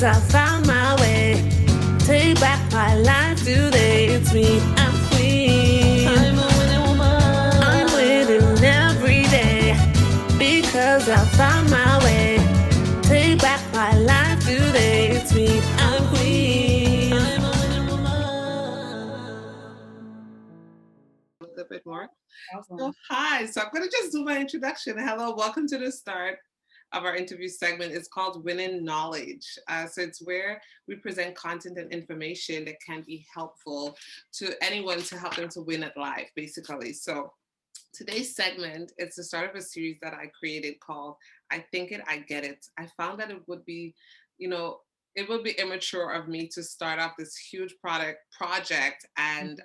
because I found my way. Take back my life today. It's me, I'm queen. I'm a winning woman. I'm winning every day because I found my way. Take back my life today. It's me, I'm queen. I'm a winning woman. A little bit more. Awesome. So, hi. So, I'm going to just do my introduction. Hello, welcome to the start of our interview segment. It's called Winning Knowledge. So, it's where we present content and information that can be helpful to anyone to help them to win at life, basically. So, today's segment is the start of a series that I created called I Think It, I Get It. I found that it would be, you know, it would be immature of me to start off this huge project and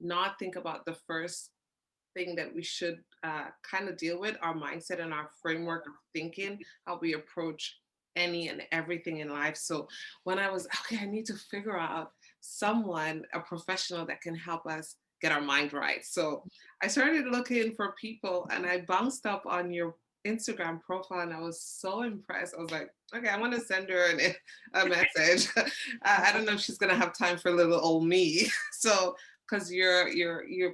not think about the first thing that we should kind of deal with, our mindset and our framework of thinking, how we approach any and everything in life. So when I was, okay, I need to figure out someone, a professional that can help us get our mind right. So I started looking for people and I bounced up on your Instagram profile and I was so impressed. I was like, okay, I want to send her a message. I don't know if she's going to have time for little old me. So because you're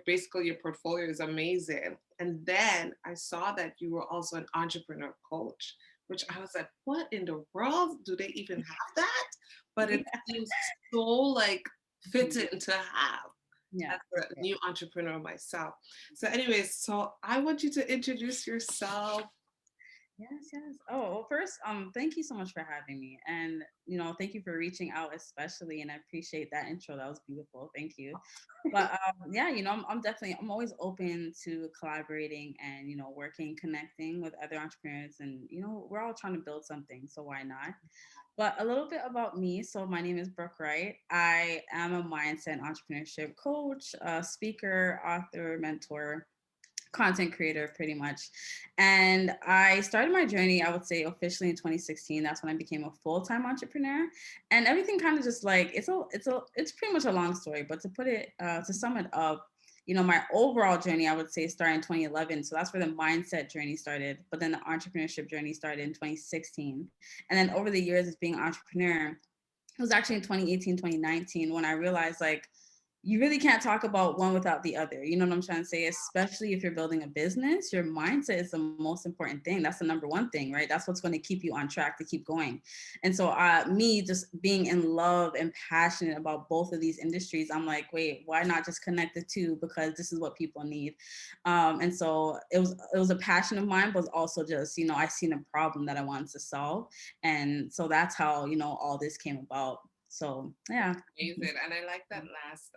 basically your portfolio is amazing. And then I saw that you were also an entrepreneur coach, which I was like, what in the world? Do they even have that? But it seems so like fitting to have Yeah. as a new entrepreneur myself. So anyways, so I want you to introduce yourself. Yes. Oh, well, first, thank you so much for having me, and thank you for reaching out, especially, and I appreciate that intro. That was beautiful. Thank you. But yeah, I'm always open to collaborating and working, connecting with other entrepreneurs, and we're all trying to build something, so why not? But a little bit about me. So my name is Brooke Wright. I am a mindset and entrepreneurship coach, speaker, author, mentor, content creator pretty much. And I started my journey, I would say officially in 2016. That's when I became a full-time entrepreneur. And everything kind of just like it's pretty much a long story, but to sum it up, my overall journey, I would say, started in 2011. So that's where the mindset journey started. But then the entrepreneurship journey started in 2016. And then over the years as being an entrepreneur, it was actually in 2018, 2019 when I realized like you really can't talk about one without the other. You know what I'm trying to say? Especially if you're building a business, your mindset is the most important thing. That's the number one thing, right? That's what's going to keep you on track to keep going. And so me just being in love and passionate about both of these industries, I'm like, wait, why not just connect the two? Because this is what people need. And so it was a passion of mine, but also just, I seen a problem that I wanted to solve. And so that's how, all this came about. So yeah. Amazing. And I like that last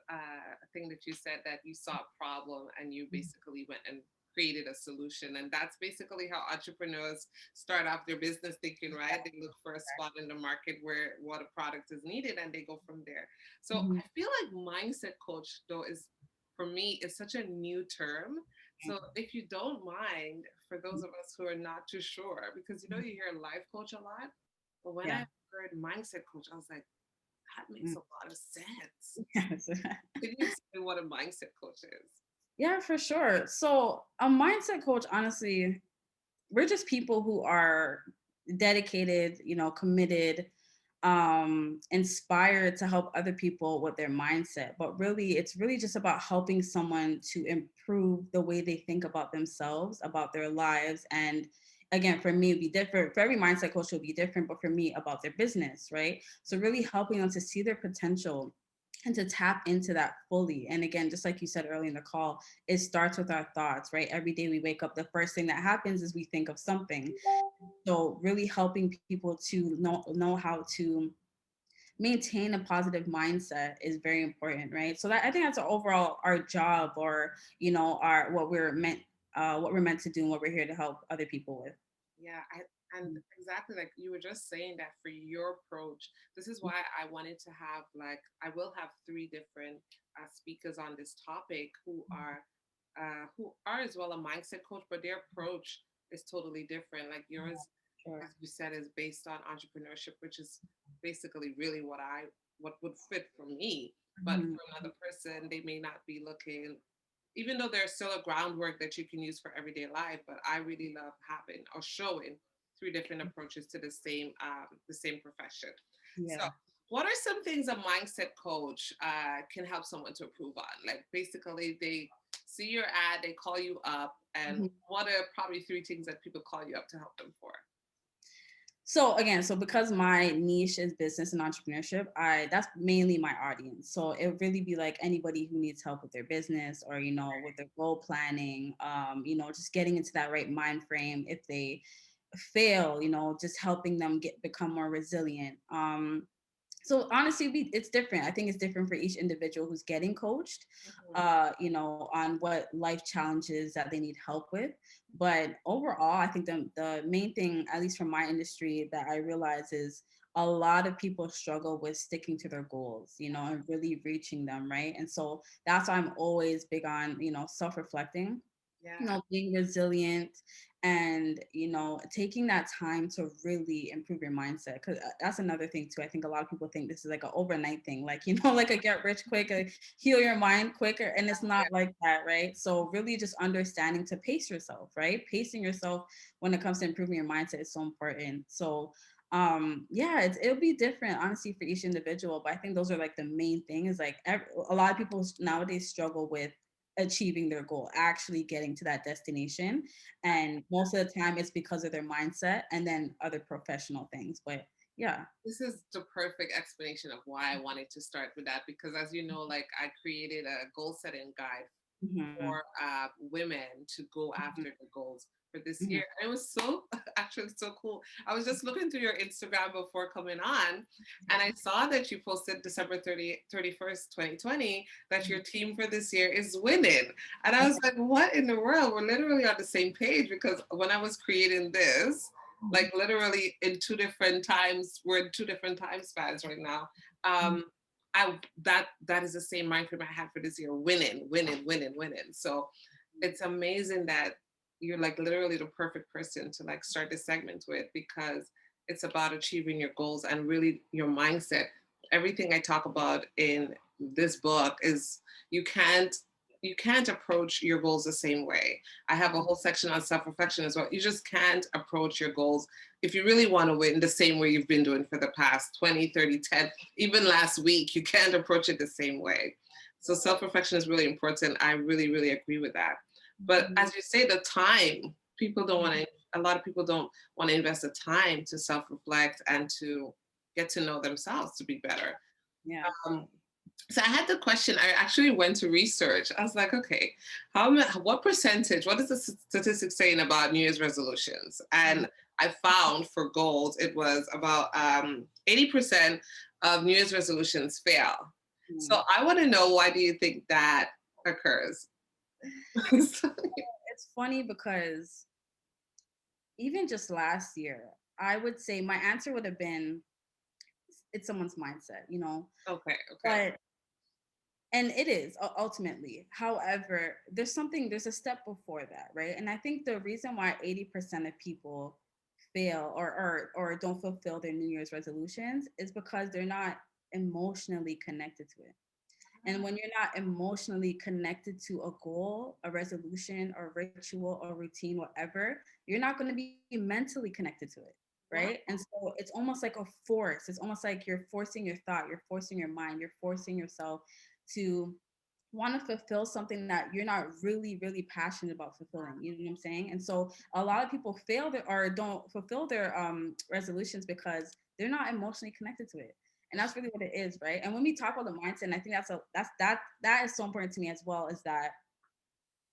thing that you said, that you saw a problem and you basically went and created a solution. And that's basically how entrepreneurs start off their business thinking, right? They look for a spot in the market where what a product is needed and they go from there. So Mhm. I feel like mindset coach, though, is for me, is such a new term. So if you don't mind, for those of us who are not too sure, because you hear life coach a lot, but when Yeah. I heard mindset coach, I was like, that makes Mm. a lot of sense. Yes. Can you explain what a mindset coach is? Yeah, for sure. So a mindset coach, honestly, we're just people who are dedicated, committed, inspired to help other people with their mindset. But really, it's really just about helping someone to improve the way they think about themselves, about their lives. And again, for me, it'd be different. For every mindset coach, will be different, but for me, about their business, right? So really helping them to see their potential and to tap into that fully. And again, just like you said earlier in the call, it starts with our thoughts, right? Every day we wake up, the first thing that happens is we think of something. So really helping people to know how to maintain a positive mindset is very important, right? So that I think that's overall our job, or our what we're meant to do and what we're here to help other people with. Yeah, and exactly like you were just saying that for your approach, this is why I wanted to have like I will have three different speakers on this topic who are as well a mindset coach, but their approach is totally different. Like yours, Sure. as you said, is based on entrepreneurship, which is basically really what would fit for me. But Mhm. for another person, they may not be looking, even though there's still a groundwork that you can use for everyday life. But I really love having or showing three different approaches to the same profession. So, Yeah. what are some things a mindset coach can help someone to improve on? Like, basically, they see your ad, they call you up, and Mhm. what are probably three things that people call you up to help them for? So again, so because my niche is business and entrepreneurship, I that's mainly my audience. So it really be like anybody who needs help with their business or with their goal planning, just getting into that right mind frame if they fail, just helping them become more resilient. So honestly, it's different. I think it's different for each individual who's getting coached, Mhm. on what life challenges that they need help with. But overall, I think the main thing, at least from my industry, that I realize is a lot of people struggle with sticking to their goals, and really reaching them, right? And so that's why I'm always big on, self-reflecting, Yeah. being resilient, and taking that time to really improve your mindset, because that's another thing too. I think a lot of people think this is like an overnight thing, like like a get rich quick, heal your mind quicker, and it's not like that, right? So really just understanding to pace yourself, right? Pacing yourself when it comes to improving your mindset is so important. So yeah, it'll be different honestly for each individual, but I think those are like the main thing is like a lot of people nowadays struggle with achieving their goal, actually getting to that destination. And most of the time it's because of their mindset and then other professional things. But yeah. This is the perfect explanation of why I wanted to start with that because, as you know, like I created a goal setting guide Mhm, for women to go mhm, after the goals for this mhm, year. And it was so actually so cool. I was just looking through your Instagram before coming on, and I saw that you posted December 31st, 2020, that mhm. your team for this year is winning. And I was like, what in the world? We're literally on the same page because when I was creating this, like literally in two different times, we're in two different time spans right now. Mhm. Um, that is the same mind frame I had for this year, winning, winning, winning, winning. So it's amazing that you're like literally the perfect person to like start this segment with because it's about achieving your goals and really your mindset. Everything I talk about in this book is you can't you can't approach your goals the same way. I have a whole section on self-reflection as well. You just can't approach your goals if you really want to win the same way you've been doing for the past 20, 30, 10, even last week. You can't approach it the same way. So self-reflection is really important. I really, really agree with that. But Mhm. as you say, the time, people don't want to, a lot of people don't want to invest the time to self-reflect and to get to know themselves to be better. Yeah. Um, so I had the question. I actually went to research. I was like, okay, what percentage? What is the statistics saying about New Year's resolutions? And I found for goals, it was about 80% of New Year's resolutions fail. So Mhm. I want to know, why do you think that occurs? It's funny because even just last year, I would say my answer would have been it's someone's mindset. Okay, okay. But and it is ultimately. However, there's a step before that, right? And I think the reason why 80% of people fail or don't fulfill their New Year's resolutions is because they're not emotionally connected to it. And when you're not emotionally connected to a goal, a resolution, or ritual, or routine, whatever, you're not going to be mentally connected to it. Right. Wow. And so it's almost like a force. It's almost like you're forcing your thought, you're forcing your mind, you're forcing yourself to want to fulfill something that you're not really, really passionate about fulfilling. You know what I'm saying? And so a lot of people fail or don't fulfill their resolutions because they're not emotionally connected to it. And that's really what it is, right? And when we talk about the mindset, and I think that is so important to me as well, is that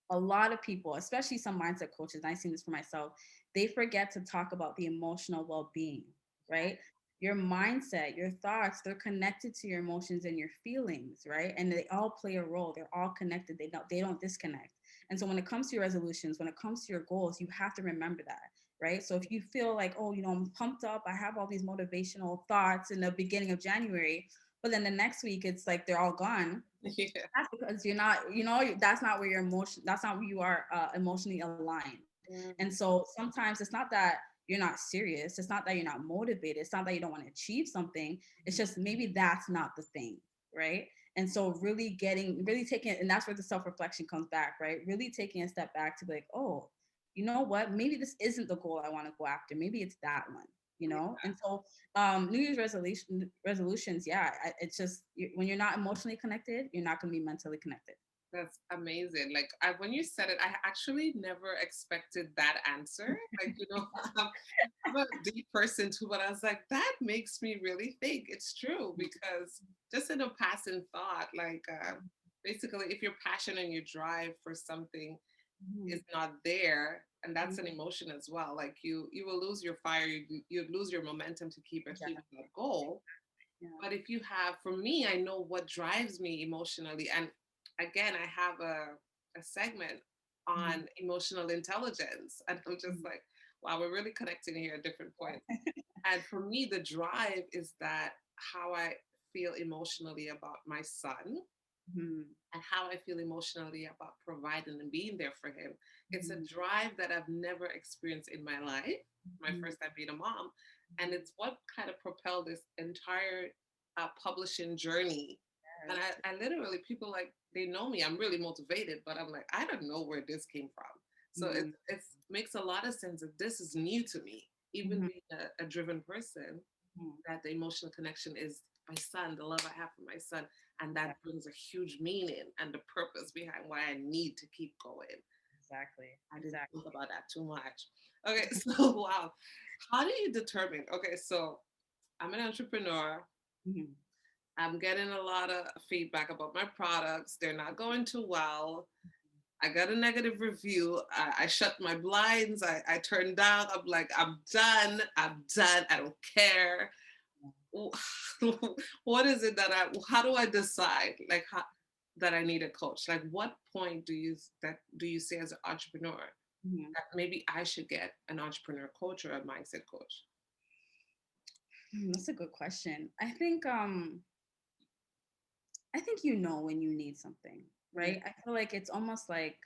a lot of people, especially some mindset coaches, and I've seen this for myself, they forget to talk about the emotional well-being, right? Your mindset, your thoughts, they're connected to your emotions and your feelings, right? And they all play a role. They're all connected. They don't disconnect. And so when it comes to your resolutions, when it comes to your goals, you have to remember that, right? So if you feel like, oh, I'm pumped up, I have all these motivational thoughts in the beginning of January, but then the next week it's like they're all gone. Yeah. That's because you're not, that's not where your emotion, that's not where you are emotionally aligned. And Mhm. so sometimes it's not that you're not serious. It's not that you're not motivated. It's not that you don't want to achieve something. It's just maybe that's not the thing. Right. And so really taking it, and that's where the self-reflection comes back, right? Really taking a step back to be like, oh, you know what? Maybe this isn't the goal I want to go after. Maybe it's that one. you Yeah, know. And so New Year's resolutions, yeah, it's just when you're not emotionally connected, you're not going to be mentally connected. that's amazing. Like when you said it, I actually never expected that answer. Like, I'm a deep person too, but I was like, that makes me really think. It's true because just in a passing thought, like basically, if your passion and your drive for something Mhm. is not there, and that's Mhm. an emotion as well, like you will lose your fire, you lose your momentum to keep Yeah, achieving that goal. yeah. But if you have, for me, I know what drives me emotionally. And again, I have a segment Mhm. on emotional intelligence. And I'm just Mhm. like, wow, we're really connecting here at different points. And for me, the drive is that how I feel emotionally about my son Mhm. and how I feel emotionally about providing and being there for him. It's a Mhm. drive that I've never experienced in my life, my Mhm. first time being a mom. And Mhm. it's what kind of propelled this entire publishing journey. And Yes. I literally, people like, they know me, I'm really motivated, but I'm like, I don't know where this came from. So Mhm. it makes a lot of sense that this is new to me, even Mhm. being a driven person, Mhm. that the emotional connection is my son, the love I have for my son. And that Exactly. brings a huge meaning and the purpose behind why I need to keep going. Exactly. I didn't Exactly. think about that too much. Okay, so wow. How do you determine? Okay, so I'm an entrepreneur. Mhm. I'm getting a lot of feedback about my products. They're not going too well. I got a negative review. I shut my blinds. I turned down. I'm like, I'm done. I'm done. I don't care. What is it that how do I decide like how, that I need a coach? Like what point do you say as an entrepreneur Mhm. that maybe I should get an entrepreneur coach or a mindset coach? That's a good question. I think you know when you need something, Yeah. right? I feel like it's almost like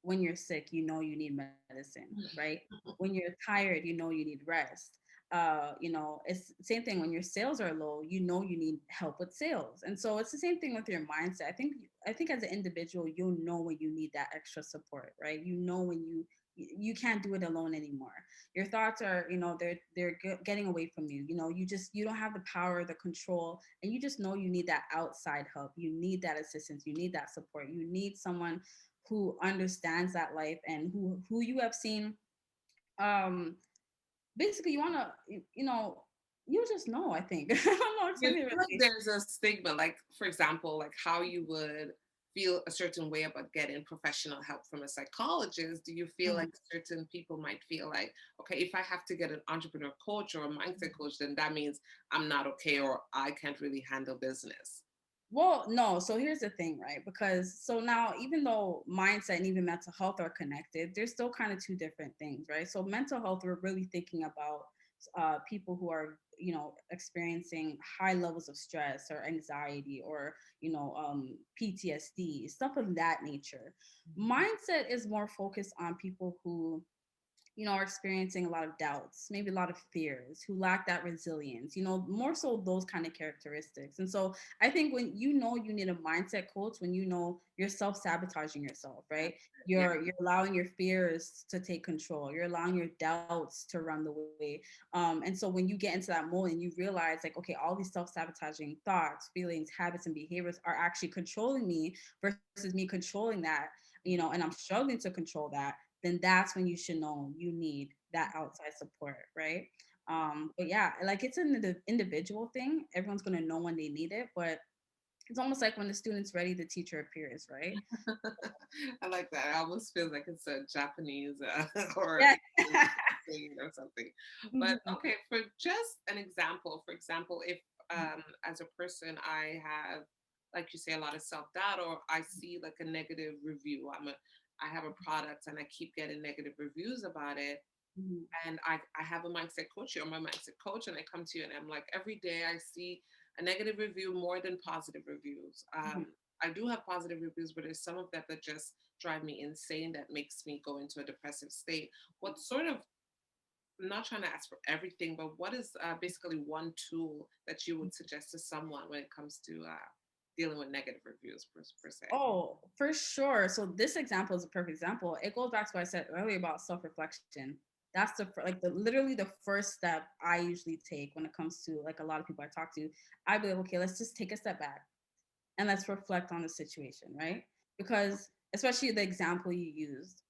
when you're sick, you know you need medicine, right? When you're tired, you know you need rest. It's the same thing when your sales are low, you know you need help with sales. And so it's the same thing with your mindset. I think as an individual, you'll know when you need that extra support, right? You know when you can't do it alone anymore. Your thoughts are, getting away from you. You don't have the power, the control, and you just know you need that outside help. You need that assistance. You need that support. You need someone who understands that life and who you have seen. um Basically, you want to, you just know. I think I don't know, it's Do you really feel like really. there's a stigma, like for example, like how you would feel a certain way about getting professional help from a psychologist? Do you feel like Mhm. certain people might feel like, okay, if I have to get an entrepreneur coach or a mindset coach, then that means I'm not okay or I can't really handle business? Well, no. So here's the thing, right? Because so now, even though mindset and even mental health are connected, they're still kind of two different things, right? So mental health, we're really thinking about people who are, experiencing high levels of stress or anxiety or, PTSD, stuff of that nature. Mindset is more focused on people who are experiencing a lot of doubts, maybe a lot of fears, who lack that resilience, more so those kind of characteristics. And so I think when you know you need a mindset coach, when you know you're self-sabotaging yourself, right? Yeah. You're allowing your fears to take control. You're allowing your doubts to run the way. And so when you get into that mode and you realize like, okay, all these self-sabotaging thoughts, feelings, habits, and behaviors are actually controlling me versus me controlling that, and I'm struggling to control that, then that's when you should know you need that outside support, right? But yeah, like it's an individual thing. Everyone's gonna know when they need it, but it's almost like when the student's ready, the teacher appears, right? I like that. It almost feels like it's a Japanese or Yeah. saying or something. But Mhm. okay, for just an example, for example, if Mhm. as a person I have, like you say, a lot of self doubt, or I see like a negative review, I have a product and I keep getting negative reviews about it, Mhm. and I have a mindset coach. You're my mindset coach, and I come to you and I'm like, every day I see a negative review more than positive reviews. Mhm. I do have positive reviews, but there's some of that that just drive me insane, that makes me go into a depressive state. What sort of, I'm not trying to ask for everything, but what is basically one tool that you would suggest to someone when it comes to dealing with negative reviews per se? Oh, for sure. So this example is a perfect example. It goes back to what I said earlier about self-reflection. That's like the literally the first step I usually take when it comes to like a lot of people I talk to. I'd be like, okay, let's just take a step back and let's reflect on the situation, right? Because especially the example you used,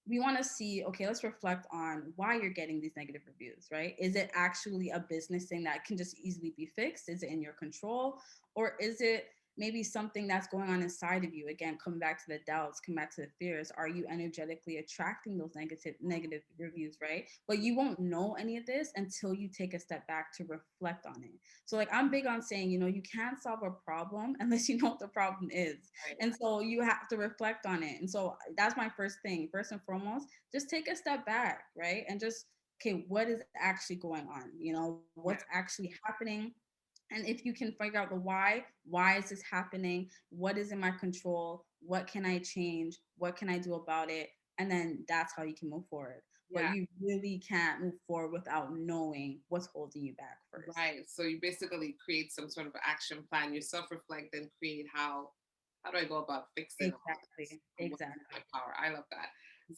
we want to see, okay, let's reflect on why you're getting these negative reviews, right? Is it actually a business thing that can just easily be fixed? Is it in your control? Or is it maybe something that's going on inside of you? Again, come back to the doubts, come back to the fears. Are you energetically attracting those negative reviews, right? But you won't know any of this until you take a step back to reflect on it. So like I'm big on saying, you can't solve a problem unless you know what the problem is. Right. And so you have to reflect on it. And so that's my first thing. First and foremost, just take a step back, right? And just, okay, what is actually going on? What's Yeah. actually happening? And if you can figure out the why is this happening? What is in my control? What can I change? What can I do about it? And then that's how you can move forward. But Yeah. you really can't move forward without knowing what's holding you back first. Right. So you basically create some sort of action plan, you self-reflect and create how do I go about fixing all this? Exactly. And what's in Exactly. my power? I love that.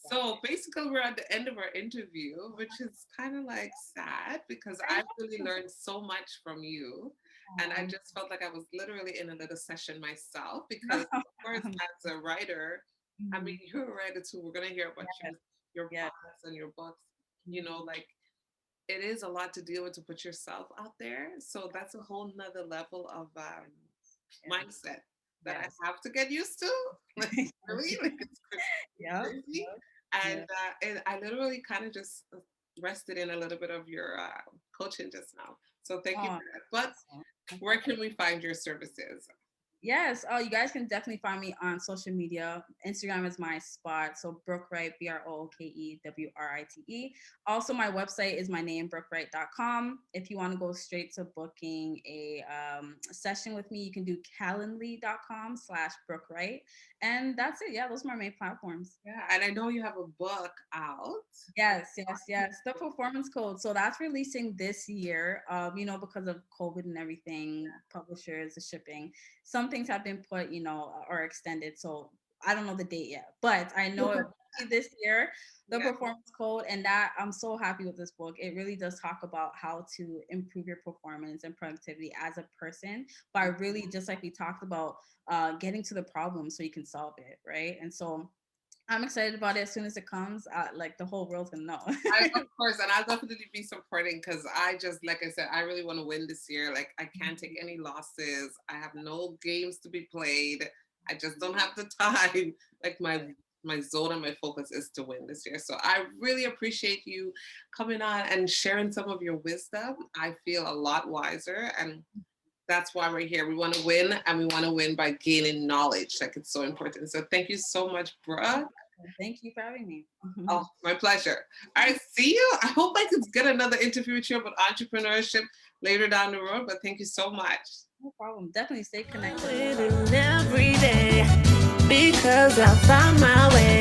So Exactly. basically we're at the end of our interview, which is kind of like sad because I I've really know. learned so much from you. And I just felt like I was literally in a little session myself because of course as a writer, I mean Mhm. you're a writer too. We're gonna hear about Yes. your Yes. products and your books, Mhm. like it is a lot to deal with to put yourself out there. So that's a whole nother level of Yes. mindset that I Yes. have to get used to. Like really, like it's Yep. crazy. Yeah. And I literally kind of just rested in a little bit of your coaching just now. So thank you Oh, for that. But awesome. No where problem. can we find your services? Yes. Oh, you guys can definitely find me on social media. Instagram is my spot. So Brooke Wright, BrookewRite. Also, my website is my name, brookewright.com. If you want to go straight to booking a session with me, you can do calendly.com/Brooke Wright. And that's it. Yeah, those are my main platforms. Yeah, and I know you have a book out. Yes, yes, yes. The performance code. So that's releasing this year. Because of COVID and everything, publishers, the shipping, some things have been put, or extended. So I don't know the date yet, but I know it will be this year, the Yeah. performance code. And that I'm so happy with this book. It really does talk about how to improve your performance and productivity as a person by really, just like we talked about, getting to the problem so you can solve it. Right. And so I'm excited about it. As soon as it comes, like the whole world's gonna know. Of course, and I'll definitely be supporting because I just, like I said, I really want to win this year. Like, I can't take any losses. I have no games to be played. I just don't have the time. Like, my zone and my focus is to win this year. So I really appreciate you coming on and sharing some of your wisdom. I feel a lot wiser, and that's why we're here. We want to win, and we want to win by gaining knowledge. Like, it's so important. So thank you so much, Brooke. Thank you for having me. Oh, my pleasure. All right, see you. I hope I could get another interview with you about entrepreneurship later down the road, but thank you so much. No problem. Definitely stay connected. Winning every day because I found my way.